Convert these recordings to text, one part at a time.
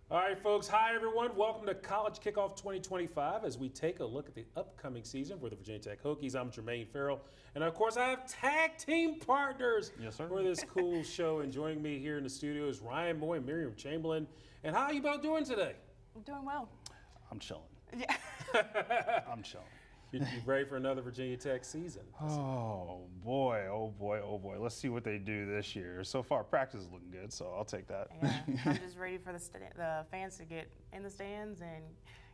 All right, folks. Hi, everyone. Welcome to College Kickoff 2025 as we take a look at the upcoming season for the Virginia Tech Hokies. I'm Jermaine Ferrell. And, of course, I have tag team partners for this cool show. And joining me here in the studio is Ryan Moye and Miriam Chamberlain. And how are you both doing today? I'm doing well. I'm chilling. Yeah. I'm chilling. You ready for another Virginia Tech season? Oh boy, oh boy, oh boy. Let's see what they do this year. So far, practice is looking good, so I'll take that. Yeah, I'm just ready for the fans to get in the stands and,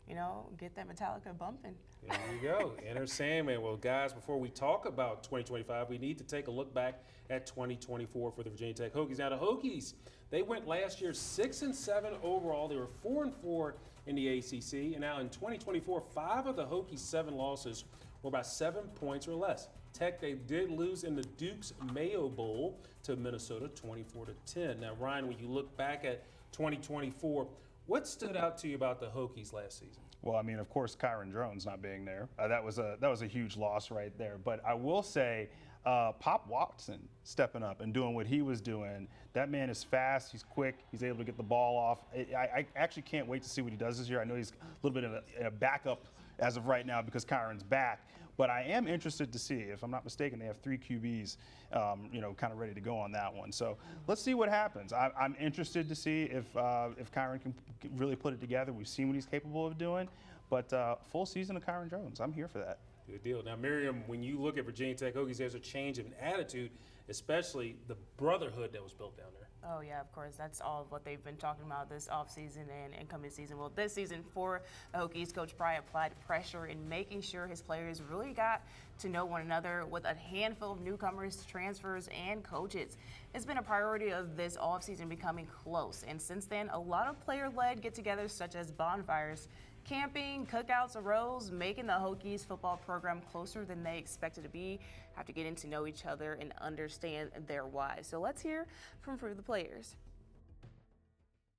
you know, get that Metallica bumping. There you go. Enter Sandman. Well, guys, before we talk about 2025, we need to take a look back at 2024 for the Virginia Tech Hokies. Now, the Hokies, they went last year 6-7 overall. They were 4-4 in the ACC. And now in 2024, 5 of the Hokies' 7 losses were by 7 points or less. Tech, they did lose in the Duke's Mayo Bowl to Minnesota 24-10. Now, Ryan, when you look back at 2024, what stood out to you about the Hokies last season? Well, I mean, of course, Kyron Drones not being there. That was a huge loss right there. But I will say, Pop Watson stepping up and doing what he was doing. That man is fast. He's quick. He's able to get the ball off. I actually can't wait to see what he does this year. I know he's a little bit of a backup as of right now because Kyron's back. But I am interested to see. If I'm not mistaken, they have 3 QBs, kind of ready to go on that one. So let's see what happens. I'm interested to see if Kyron can really put it together. We've seen what he's capable of doing. But full season of Kyron Drones, I'm here for that. Good deal. Now, Miriam, when you look at Virginia Tech Hokies, there's a change in attitude, especially the brotherhood that was built down there. Oh, yeah, of course. That's all of what they've been talking about this offseason and incoming season. Well, this season for the Hokies, Coach Pry applied pressure in making sure his players really got to know one another with a handful of newcomers, transfers, and coaches. It's been a priority of this offseason becoming close. And since then, a lot of player-led get-togethers such as bonfires, camping, cookouts arose, making the Hokies football program closer than they expected to be after getting to know each other and understand their why. So let's hear from the players.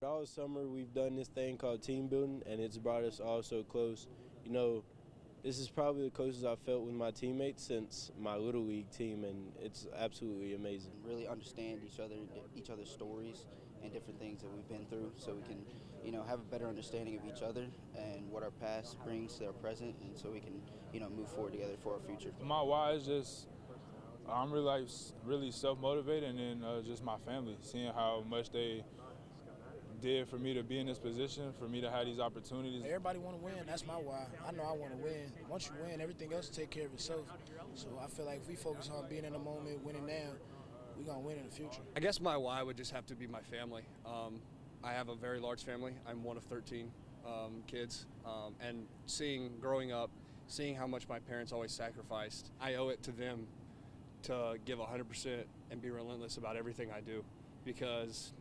All summer we've done this thing called team building, and it's brought us all so close. You know, this is probably the closest I've felt with my teammates since my Little League team, and it's absolutely amazing. Really understand each other's stories and different things that we've been through, so we can, have a better understanding of each other and what our past brings to our present, and so we can, move forward together for our future. My why is just I'm really self-motivated, and then just my family, seeing how much they did for me to be in this position, for me to have these opportunities. Everybody want to win. That's my why. I know I want to win. Once you win, everything else will take care of itself. So I feel like if we focus on being in the moment, winning now, we're going to win in the future. I guess my why would just have to be my family. I have a very large family. I'm one of 13 kids. And growing up, seeing how much my parents always sacrificed, I owe it to them to give 100% and be relentless about everything I do, because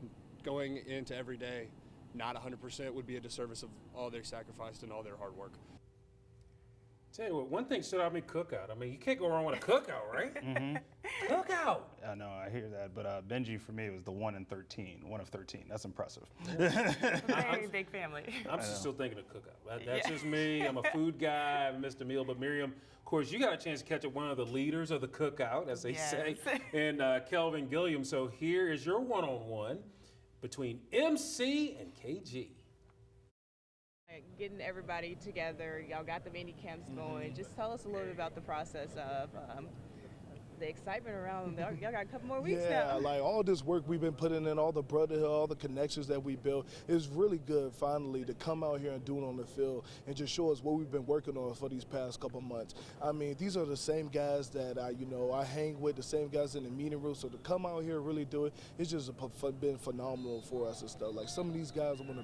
going into every day not 100% would be a disservice of all they sacrificed and all their hard work. Tell you what, one thing stood out to me, Cookout. I mean, you can't go wrong with a cookout, right? Mm-hmm. Cookout. I know, I hear that. But Benji, for me, was the 1 of 13. That's impressive. Very big family. I'm still thinking of Cookout. That's just me. I'm a food guy. I haven't missed a meal. But Miriam, of course, you got a chance to catch up one of the leaders of the Cookout, as they say, and Kelvin Gilliam. So here is your one-on-one between MC and KG. Getting everybody together, y'all got the mini camps going. Just tell us a little bit about the process of the excitement around. Y'all got a couple more weeks now. Yeah, like all this work we've been putting in, all the brotherhood, all the connections that we built, it's really good finally to come out here and do it on the field and just show us what we've been working on for these past couple months. I mean, these are the same guys that I hang with, the same guys in the meeting room. So to come out here and really do it, it's just been phenomenal for us and stuff. Like some of these guys are one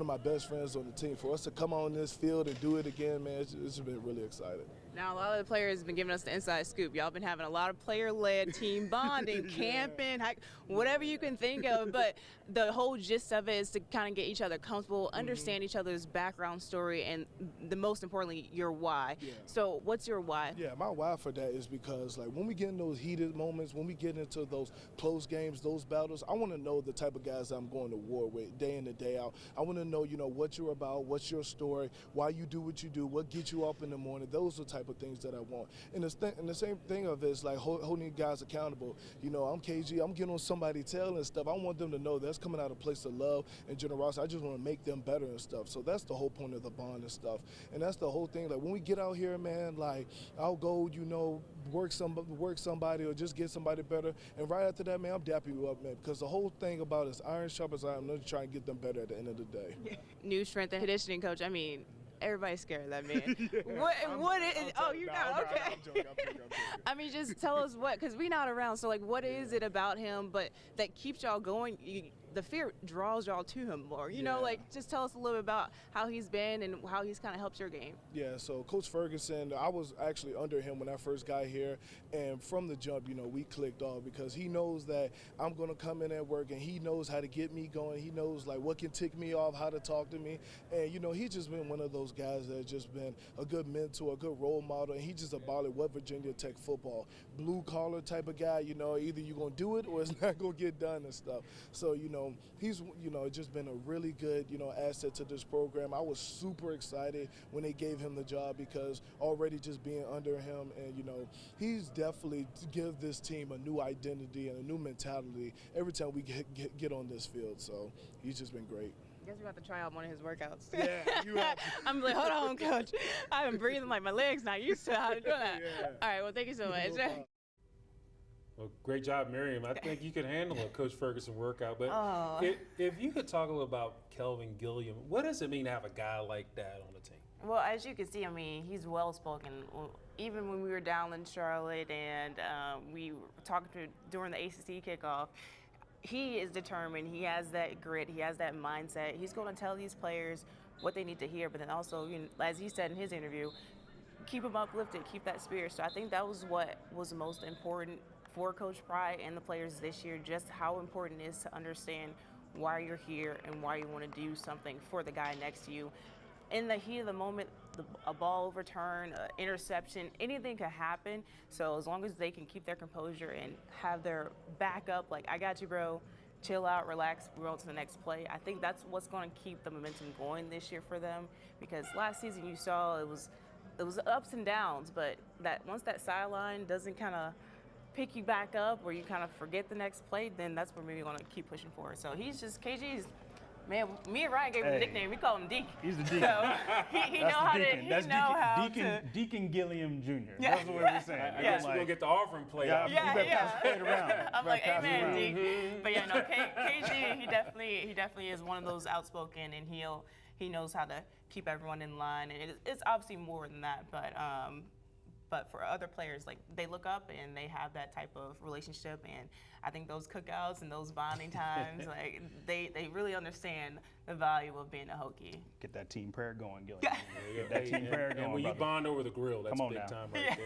of my best friends on the team. For us to come on this field and do it again, man, it's been really exciting. Now, a lot of the players have been giving us the inside scoop. Y'all been having a lot of player-led team bonding, camping, whatever you can think of. But the whole gist of it is to kind of get each other comfortable, understand each other's background story, and the most importantly, your why. Yeah. So what's your why? Yeah, my why for that is because like when we get in those heated moments, when we get into those close games, those battles, I want to know the type of guys I'm going to war with day in and day out. I want to know, what you're about, what's your story, why you do what you do, what gets you up in the morning. Those are the type of things that I want. And the same thing of it is like, like holding guys accountable. You know, I'm KG, I'm getting on somebody's tail and stuff. I want them to know that's coming out of a place of love and generosity. I just want to make them better and stuff. So that's the whole point of the bond and stuff. And that's the whole thing. Like when we get out here, man, like I'll go, you know, work somebody or just get somebody better. And right after that, man, I'm dapping you up, man, because the whole thing about is iron sharpens iron. I'm going to try and get them better at the end of the day. New strength and conditioning coach. I mean, everybody's scared of that man. What is? Oh, you're not okay. I'm joking. I mean, just tell us what, because we're not around. So, like, what is it about him, but that keeps y'all going? The fear draws y'all to him more. You know, like, just tell us a little bit about how he's been and how he's kind of helped your game. Yeah, so Coach Ferguson, I was actually under him when I first got here, and from the jump, you know, we clicked off because he knows that I'm going to come in at work, and he knows how to get me going. He knows, like, what can tick me off, how to talk to me, and, you know, he's just been one of those guys that's just been a good mentor, a good role model, and he just embodied what Virginia Tech football. Blue-collar type of guy, you know, either you're going to do it or it's not going to get done and stuff. So, you know, he's, you know, just been a really good, you know, asset to this program. I was super excited when they gave him the job because already just being under him and, you know, he's definitely give this team a new identity and a new mentality every time we get on this field. So he's just been great. I guess we have to try out one of his workouts. Yeah, you have to. I'm like, hold on, coach. I've been breathing like my legs not used to how to do that. Yeah. All right, well, thank you so much. Well, great job, Miriam. I think you could handle a Coach Ferguson workout. But if you could talk a little about Kelvin Gilliam, what does it mean to have a guy like that on the team? Well, as you can see, I mean, he's well-spoken. Even when we were down in Charlotte and we were talking to during the ACC kickoff, he is determined. He has that grit. He has that mindset. He's going to tell these players what they need to hear, but then also, you know, as he said in his interview, keep them uplifted, keep that spirit. So I think that was what was most important for Coach Pry and the players this year, just how important it is to understand why you're here and why you want to do something for the guy next to you. In the heat of the moment, a ball overturn, an interception, anything could happen. So as long as they can keep their composure and have their back up, like, I got you, bro, chill out, relax, we're on to the next play. I think that's what's going to keep the momentum going this year for them, because last season you saw it was ups and downs, but that once that sideline doesn't kind of pick you back up or you kind of forget the next play, then that's where maybe you're going to keep pushing forward. So he's just, KG's, man, me and Ryan gave him a nickname. We call him Deke. He's the Deacon. So he know how to. Deacon Gilliam Jr. Yeah. That's what we're saying. I guess we're going to get the offering play out. You better pass it around. I'm like, amen, Deke. But yeah, no, KG, he definitely is one of those outspoken, and he knows how to keep everyone in line. And it's obviously more than that, but for other players, like, they look up and they have that type of relationship, and I think those cookouts and those bonding times, like, they really understand the value of being a Hokie. Get that team prayer going, Gilliam. Get that team prayer going, and when brother. you bond over the grill, that's big now. time right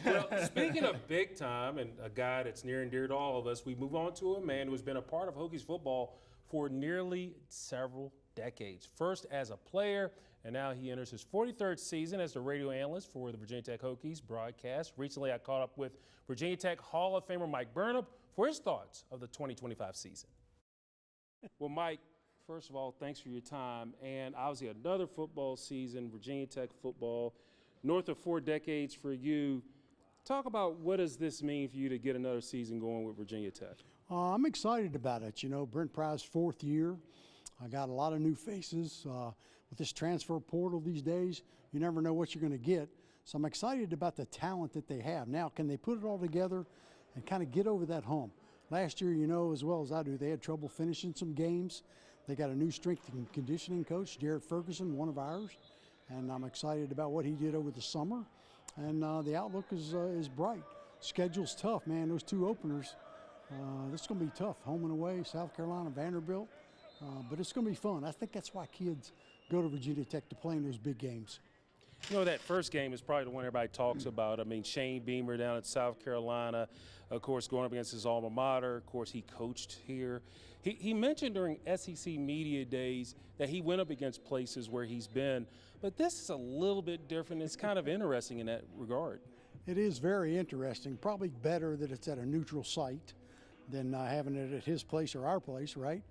there. Well, speaking of big time and a guy that's near and dear to all of us, we move on to a man who's been a part of Hokies football for nearly several decades. First as a player, and now he enters his 43rd season as the radio analyst for the Virginia Tech Hokies broadcast. Recently, I caught up with Virginia Tech Hall of Famer Mike Burnop for his thoughts of the 2025 season. Well, Mike, first of all, thanks for your time. And obviously another football season, Virginia Tech football, north of 4 decades for you. Talk about what does this mean for you to get another season going with Virginia Tech? I'm excited about it. You know, Brent Pry's 4th year. I got a lot of new faces. With this transfer portal these days, you never know what you're going to get. So I'm excited about the talent that they have. Now, can they put it all together and kind of get over that hump? Last year, you know as well as I do, they had trouble finishing some games. They got a new strength and conditioning coach, Jared Ferguson, one of ours. And I'm excited about what he did over the summer. And the outlook is bright. Schedule's tough, man. Those 2 openers, this is going to be tough. Home and away, South Carolina, Vanderbilt. But it's going to be fun. I think that's why kids go to Virginia Tech to play in those big games. You know, that first game is probably the one everybody talks about. I mean, Shane Beamer down at South Carolina, of course, going up against his alma mater. Of course, he coached here. He mentioned during SEC Media Days that he went up against places where he's been. But this is a little bit different. It's kind of interesting in that regard. It is very interesting. Probably better that it's at a neutral site than having it at his place or our place, right?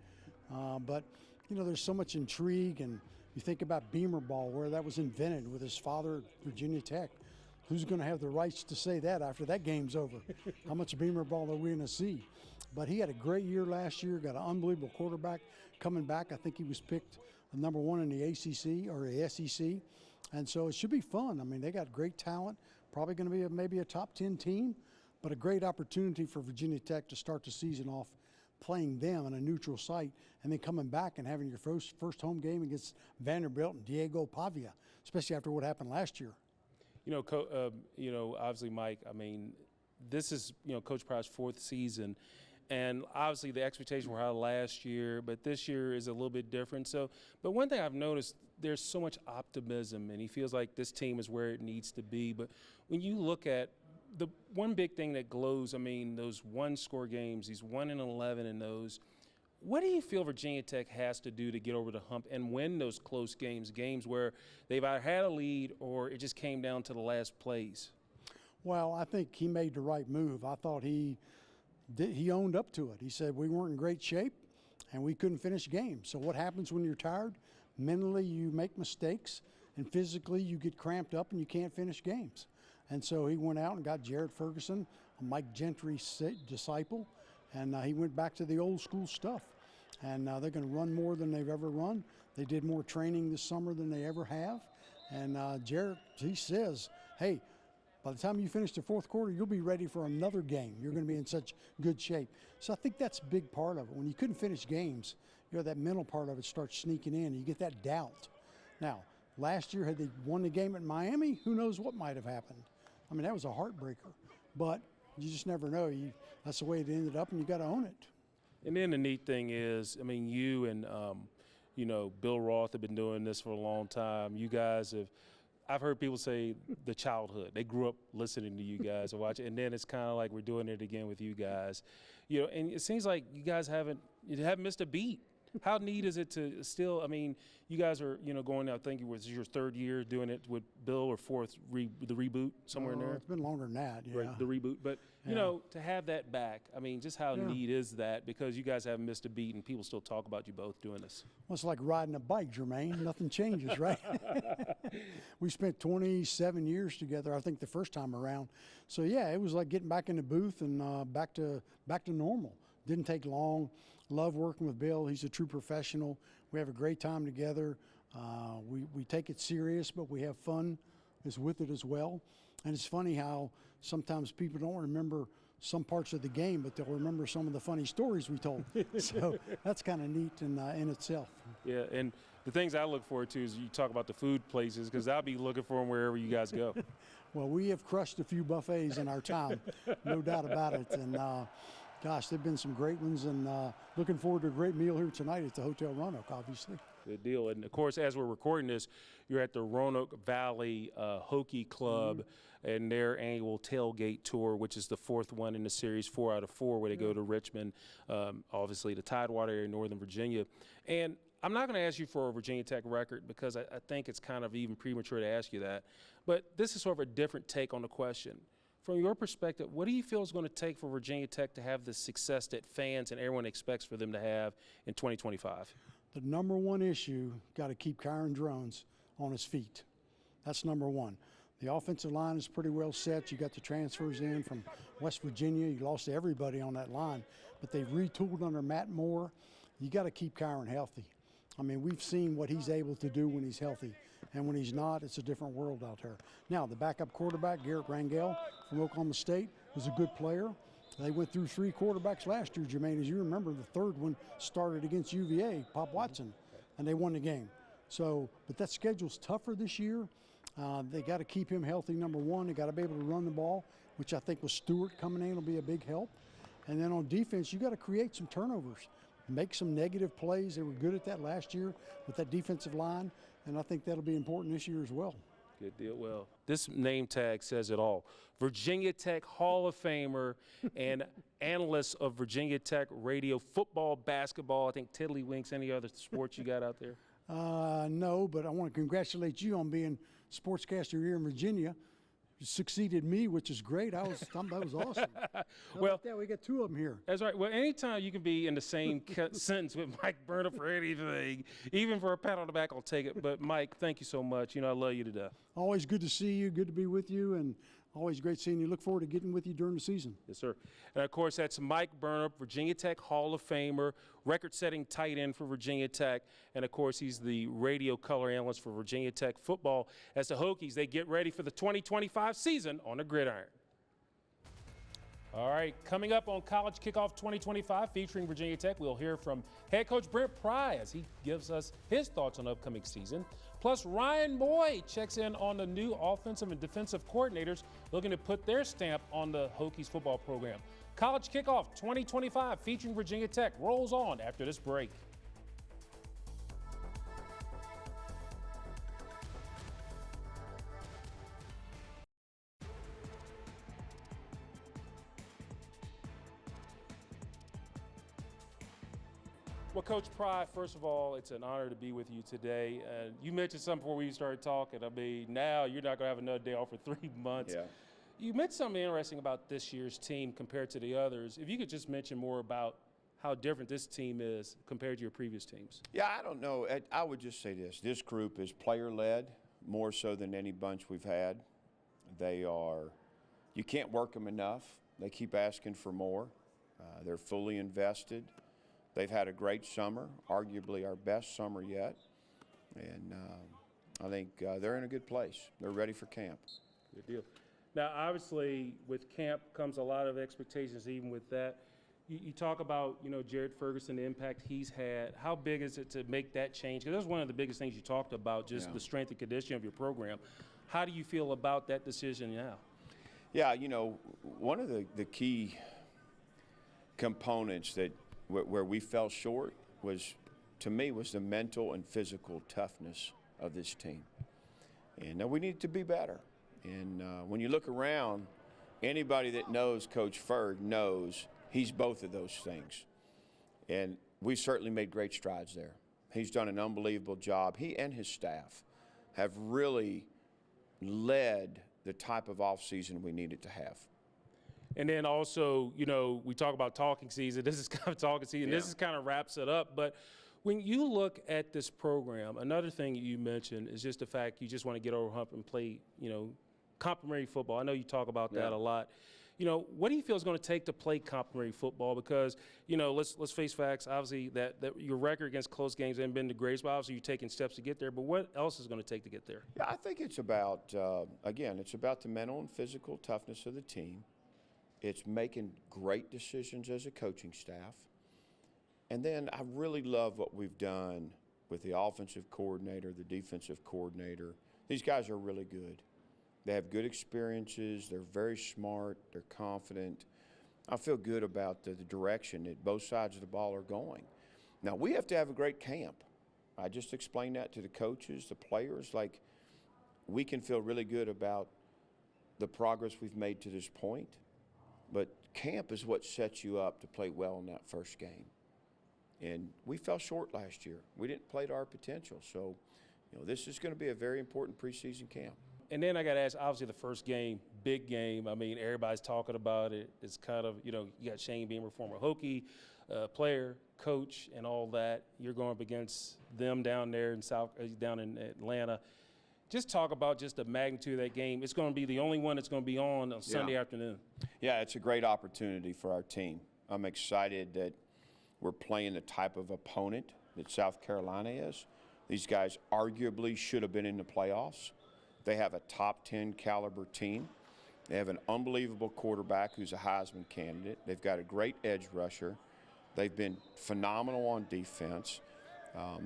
But, you know, there's so much intrigue, and you think about Beamer ball, where that was invented with his father at Virginia Tech, who's going to have the rights to say that after that game's over? How much Beamer ball are we going to see? But he had a great year last year, got an unbelievable quarterback coming back. I think he was picked number 1 in the ACC or the SEC. And so it should be fun. I mean, they got great talent, probably going to be maybe a top 10 team, but a great opportunity for Virginia Tech to start the season off playing them on a neutral site and then coming back and having your first home game against Vanderbilt and Diego Pavia, especially after what happened last year. You know, obviously, Mike, I mean, this is, Coach Pry's 4th season. And obviously the expectations were high last year, but this year is a little bit different. So, but one thing I've noticed, there's so much optimism, and he feels like this team is where it needs to be. But when you look at the one big thing that glows, I mean, those one-score games, he's 1-11 in those. What do you feel Virginia Tech has to do to get over the hump and win those close games where they've either had a lead or it just came down to the last plays? Well, I think he made the right move. I thought he owned up to it. He said we weren't in great shape and we couldn't finish games. So what happens when you're tired? Mentally, you make mistakes, and physically, you get cramped up and you can't finish games. And so he went out and got Jared Ferguson, a Mike Gentry disciple, and he went back to the old school stuff. And they're going to run more than they've ever run. They did more training this summer than they ever have. And Jared, he says, hey, by the time you finish the 4th quarter, you'll be ready for another game. You're going to be in such good shape. So I think that's a big part of it. When you couldn't finish games, that mental part of it starts sneaking in. You get that doubt. Now, last year, had they won the game at Miami, who knows what might have happened. I mean, that was a heartbreaker. But you just never know. That's the way it ended up, and you got to own it. And then the neat thing is, I mean, you and, Bill Roth have been doing this for a long time. You guys have, I've heard people say the childhood. They grew up listening to you guys and watching, and then it's kind of like we're doing it again with you guys. And it seems like you guys haven't missed a beat. How neat is it to still, I mean, you guys are, going out, I think it was your 3rd year doing it with Bill, or 4th, the reboot somewhere in there? It's been longer than that, yeah. Right, the reboot. But, to have that back, I mean, just how neat is that? Because you guys haven't missed a beat and people still talk about you both doing this. Well, it's like riding a bike, Jermaine. Nothing changes, right? We spent 27 years together, I think, the first time around. So, yeah, it was like getting back in the booth and back to normal. Didn't take long. Love working with Bill. He's a true professional. We have a great time together. We take it serious, but we have fun with it as well. And it's funny how sometimes people don't remember some parts of the game, but they'll remember some of the funny stories we told. So that's kind of neat in itself. Yeah, and the things I look forward to is you talk about the food places, because I'll be looking for them wherever you guys go. Well, we have crushed a few buffets in our time, no doubt about it. And gosh, there have been some great ones, and looking forward to a great meal here tonight at the Hotel Roanoke, obviously. Good deal. And, of course, as we're recording this, you're at the Roanoke Valley Hokie Club and their annual tailgate tour, which is the 4th one in the series, 4 out of 4, where they go to Richmond, obviously the Tidewater area, Northern Virginia. And I'm not going to ask you for a Virginia Tech record, because I think it's kind of even premature to ask you that. But this is sort of a different take on the question. From your perspective, what do you feel is going to take for Virginia Tech to have the success that fans and everyone expects for them to have in 2025? The number one issue, got to keep Kyron Drones on his feet. That's number one. The offensive line is pretty well set. You got the transfers in from West Virginia. You lost everybody on that line, but they've retooled under Matt Moore. You got to keep Kyron healthy. I mean, we've seen what he's able to do when he's healthy, and when he's not, it's a different world out there. Now, the backup quarterback, Garrett Rangel from Oklahoma State, was a good player. They went through 3 quarterbacks last year, Jermaine. As you remember, the 3rd one started against UVA, Pop Watson, and they won the game. So, but that schedule's tougher this year. They got to keep him healthy, number one. They got to be able to run the ball, which I think with Stewart coming in will be a big help. And then on defense, you got to create some turnovers, make some negative plays. They were good at that last year with that defensive line, and I think that'll be important this year as well. Good deal. Well, this name tag says it all. Virginia Tech Hall of Famer and analyst of Virginia Tech radio, football, basketball, I think tiddlywinks, any other sports you got out there? No, but I want to congratulate you on being sportscaster here in Virginia. You succeeded me, which is great. That was awesome. Well, yeah, we got 2 of them here. That's right. Well, anytime you can be in the same sentence with Mike Burnop for anything, even for a pat on the back, I'll take it. But Mike, thank you so much. I love you to death. always good to see you, good to be with you, and always great seeing you. Look forward to getting with you during the season. Yes, sir. And, of course, that's Mike Burnop, Virginia Tech Hall of Famer, record-setting tight end for Virginia Tech. And, of course, he's the radio color analyst for Virginia Tech football as the Hokies, they get ready for the 2025 season on the gridiron. All right, coming up on College Kickoff 2025 featuring Virginia Tech, we'll hear from head coach Brent Pry as he gives us his thoughts on the upcoming season. Plus, Ryan Moye checks in on the new offensive and defensive coordinators looking to put their stamp on the Hokies football program. College Kickoff 2025 featuring Virginia Tech rolls on after this break. Well, Coach Pry, first of all, it's an honor to be with you today. You mentioned something before we started talking. I mean, now you're not going to have another day off for 3 months. Yeah. You mentioned something interesting about this year's team compared to the others. If you could just mention more about how different this team is compared to your previous teams. Yeah, I don't know. I would just say this. This group is player-led more so than any bunch we've had. They are – you can't work them enough. They keep asking for more. They're fully invested. They've had a great summer, arguably our best summer yet, and I think they're in a good place. They're ready for camp. Good deal. Now, obviously, with camp comes a lot of expectations even with that. You talk about, you know, Jared Ferguson, the impact he's had. How big is it to make that change? Because that's one of the biggest things you talked about, just the strength and condition of your program. How do you feel about that decision now? Yeah, you know, one of the key components that where we fell short was, to me, was the mental and physical toughness of this team. And we need to be better. And when you look around, anybody that knows Coach Ferg knows he's both of those things. And we certainly made great strides there. He's done an unbelievable job. He and his staff have really led the type of offseason we needed to have. And then also, you know, we talk about talking season. This is kind of talking season. Yeah. This is kind of wraps it up. But when you look at this program, another thing you mentioned is just the fact you just want to get over hump and play, you know, complimentary football. I know you talk about that a lot. You know, what do you feel is going to take to play complimentary football? Because, you know, let's face facts. Obviously, that your record against close games hasn't been the greatest, but obviously you're taking steps to get there. But what else is going to take to get there? Yeah, I think it's about, again, it's about the mental and physical toughness of the team. It's making great decisions as a coaching staff. And then I really love what we've done with the offensive coordinator, the defensive coordinator. These guys are really good. They have good experiences. They're very smart. They're confident. I feel good about the direction that both sides of the ball are going. Now, we have to have a great camp. I just explained that to the coaches, the players. Like, we can feel really good about the progress we've made to this point. But camp is what sets you up to play well in that first game. And we fell short last year. We didn't play to our potential. So, you know, this is going to be a very important preseason camp. And then I got to ask, obviously the first game, big game. I mean, everybody's talking about it. It's kind of, you know, you got Shane Beamer, former Hokie, player, coach, and all that. You're going up against them down there in down in Atlanta. Just talk about just the magnitude of that game. It's going to be the only one that's going to be on Sunday afternoon. Yeah, it's a great opportunity for our team. I'm excited that we're playing the type of opponent that South Carolina is. These guys arguably should have been in the playoffs. They have a top 10 caliber team. They have an unbelievable quarterback who's a Heisman candidate. They've got a great edge rusher. They've been phenomenal on defense.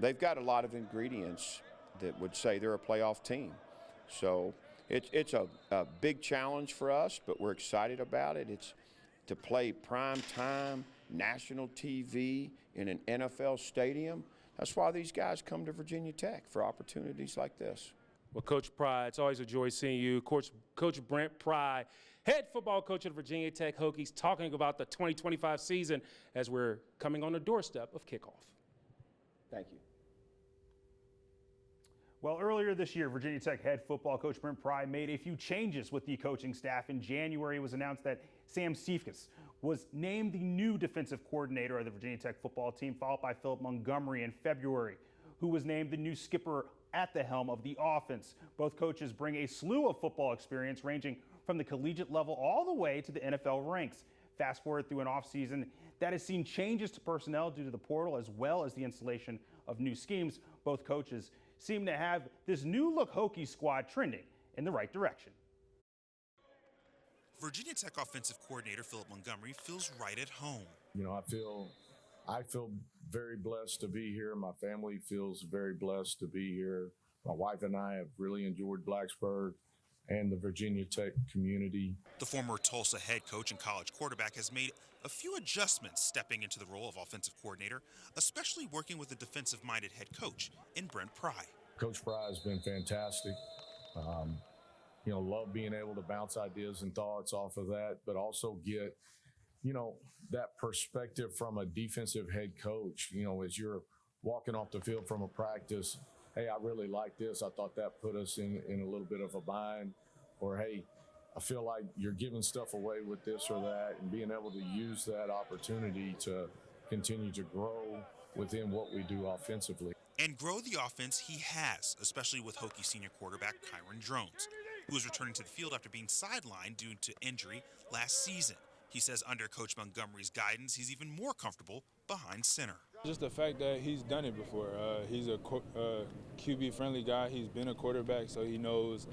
They've got a lot of ingredients that would say they're a playoff team. So it's a big challenge for us, but we're excited about it. It's to play prime time, national TV in an NFL stadium. That's why these guys come to Virginia Tech, for opportunities like this. Well, Coach Pry, it's always a joy seeing you. Coach Brent Pry, head football coach of the Virginia Tech Hokies, talking about the 2025 season as we're coming on the doorstep of kickoff. Thank you. Well, earlier this year, Virginia Tech head football coach Brent Pry made a few changes with the coaching staff. In January, it was announced that Sam Siefkes was named the new defensive coordinator of the Virginia Tech football team, followed by Philip Montgomery in February, who was named the new skipper at the helm of the offense. Both coaches bring a slew of football experience ranging from the collegiate level all the way to the NFL ranks. Fast forward through an offseason that has seen changes to personnel due to the portal as well as the installation of new schemes. Both coaches seem to have this new look Hokies squad trending in the right direction. Virginia Tech offensive coordinator Philip Montgomery feels right at home. You know, I feel very blessed to be here. My family feels very blessed to be here. My wife and I have really enjoyed Blacksburg and the Virginia Tech community. The former Tulsa head coach and college quarterback has made a few adjustments stepping into the role of offensive coordinator, especially working with a defensive-minded head coach in Brent Pry. Coach Pry has been fantastic. You know, love being able to bounce ideas and thoughts off of that, but also get, you know, that perspective from a defensive head coach. You know, as you're walking off the field from a practice, hey, I really like this. I thought that put us in a little bit of a bind. Or, hey, I feel like you're giving stuff away with this or that, and being able to use that opportunity to continue to grow within what we do offensively. And grow the offense he has, especially with Hokie senior quarterback Kyron Drones, who is returning to the field after being sidelined due to injury last season. He says under Coach Montgomery's guidance, he's even more comfortable behind center. Just the fact that he's done it before. He's a QB-friendly guy. He's been a quarterback, so he knows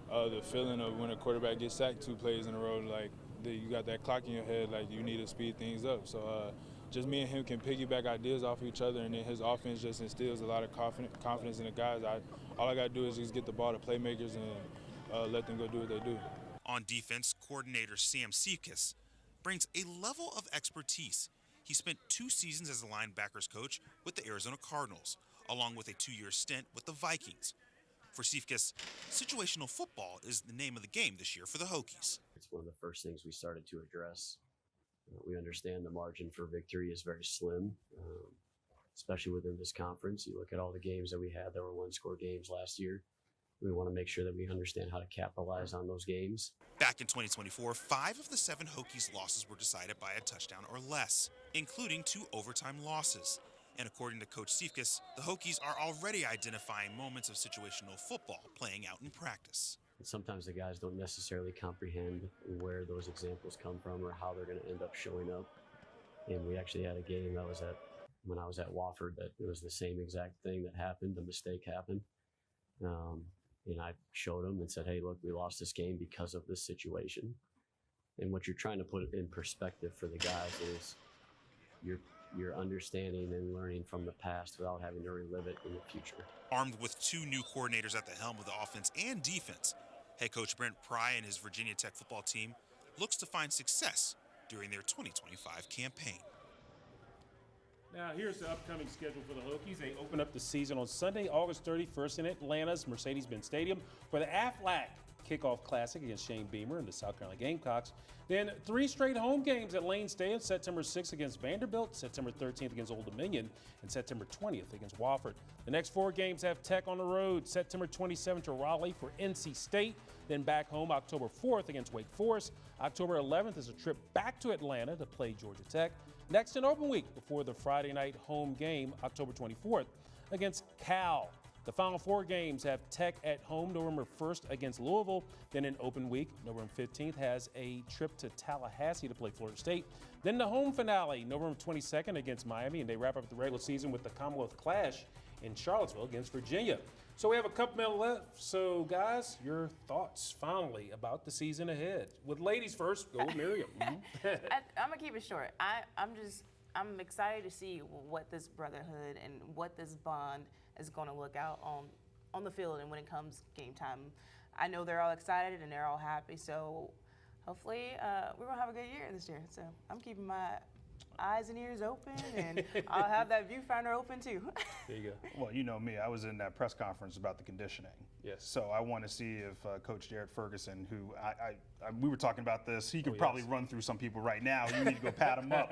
the feeling of when a quarterback gets sacked 2 plays in a row, like you got that clock in your head, like you need to speed things up. So just me and him can piggyback ideas off each other, and then his offense just instills a lot of confidence in the guys. All I got to do is just get the ball to playmakers and let them go do what they do. On defense, coordinator Sam Siefkes brings a level of expertise. He spent 2 seasons as a linebackers coach with the Arizona Cardinals, along with a 2-year stint with the Vikings. For Siefkes, situational football is the name of the game this year for the Hokies. It's one of the first things we started to address. We understand the margin for victory is very slim, especially within this conference. You look at all the games that we had that were 1-score games last year. We want to make sure that we understand how to capitalize on those games. Back in 2024, 5 of the 7 Hokies losses were decided by a touchdown or less, including 2 overtime losses. And according to Coach Siefkes, the Hokies are already identifying moments of situational football playing out in practice. Sometimes the guys don't necessarily comprehend where those examples come from or how they're going to end up showing up. And we actually had a game that was when I was at Wofford, that it was the same exact thing that happened. The mistake happened. And I showed them and said, hey, look, we lost this game because of this situation. And what you're trying to put in perspective for the guys is you're understanding and learning from the past without having to relive it in the future. Armed with 2 new coordinators at the helm of the offense and defense, head coach Brent Pry and his Virginia Tech football team looks to find success during their 2025 campaign. Now, here's the upcoming schedule for the Hokies. They open up the season on Sunday, August 31st in Atlanta's Mercedes-Benz Stadium for the Aflac Kickoff Classic against Shane Beamer and the South Carolina Gamecocks. Then 3 straight home games at Lane Stadium, September 6th against Vanderbilt, September 13th against Old Dominion, and September 20th against Wofford. The next 4 games have Tech on the road, September 27th to Raleigh for NC State, then back home October 4th against Wake Forest. October 11th is a trip back to Atlanta to play Georgia Tech. Next, an open week before the Friday night home game, October 24th against Cal. The final 4 games have Tech at home November 1st against Louisville. Then an open week, November 15th, has a trip to Tallahassee to play Florida State. Then the home finale, November 22nd against Miami, and they wrap up the regular season with the Commonwealth Clash in Charlottesville against Virginia. So we have a couple minutes left. So guys, your thoughts finally about the season ahead. With ladies first, go with Miriam. I'm gonna keep it short. I'm excited to see what this brotherhood and what this bond is going to look out on the field and when it comes game time. I know they're all excited and they're all happy, so hopefully we're going to have a good year this year. So I'm keeping my eyes and ears open, and I'll have that viewfinder open too. There you go. Well, you know me, I was in that press conference about the conditioning. Yes. So I want to see if Coach Jared Ferguson, who we were talking about this, he could probably run through some people right now. You need to go pat him up.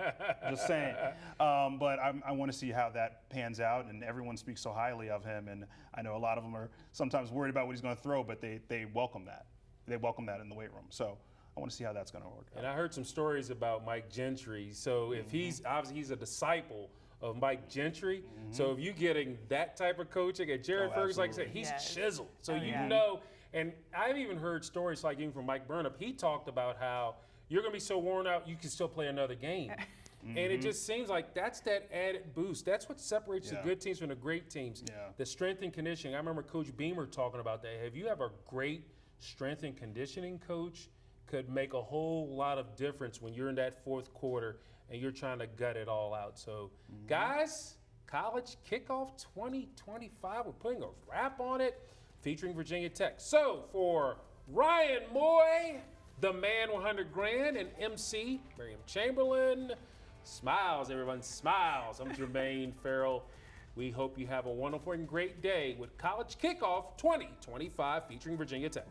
Just saying. But I want to see how that pans out, and everyone speaks so highly of him, and I know a lot of them are sometimes worried about what he's going to throw, but they welcome that. They welcome that in the weight room. So I want to see how that's going to work out. And I heard some stories about Mike Gentry. So if he's a disciple of Mike Gentry. So if you're getting that type of coaching, and Jared Ferguson, like I said, he's chiseled. So you know, and I've even heard stories like even from Mike Burnop. He talked about how you're going to be so worn out, you can still play another game. And it just seems like that's that added boost. That's what separates the good teams from the great teams. The strength and conditioning. I remember Coach Beamer talking about that. If you have a great strength and conditioning coach, could make a whole lot of difference when you're in that fourth quarter and you're trying to gut it all out. So, guys, College Kickoff 2025, we're putting a wrap on it, featuring Virginia Tech. So, for Ryan Moye, the man 100 grand, and MC Miriam Chamberlain, smiles, everyone, smiles. I'm Jermaine Ferrell. We hope you have a wonderful and great day with College Kickoff 2025, featuring Virginia Tech.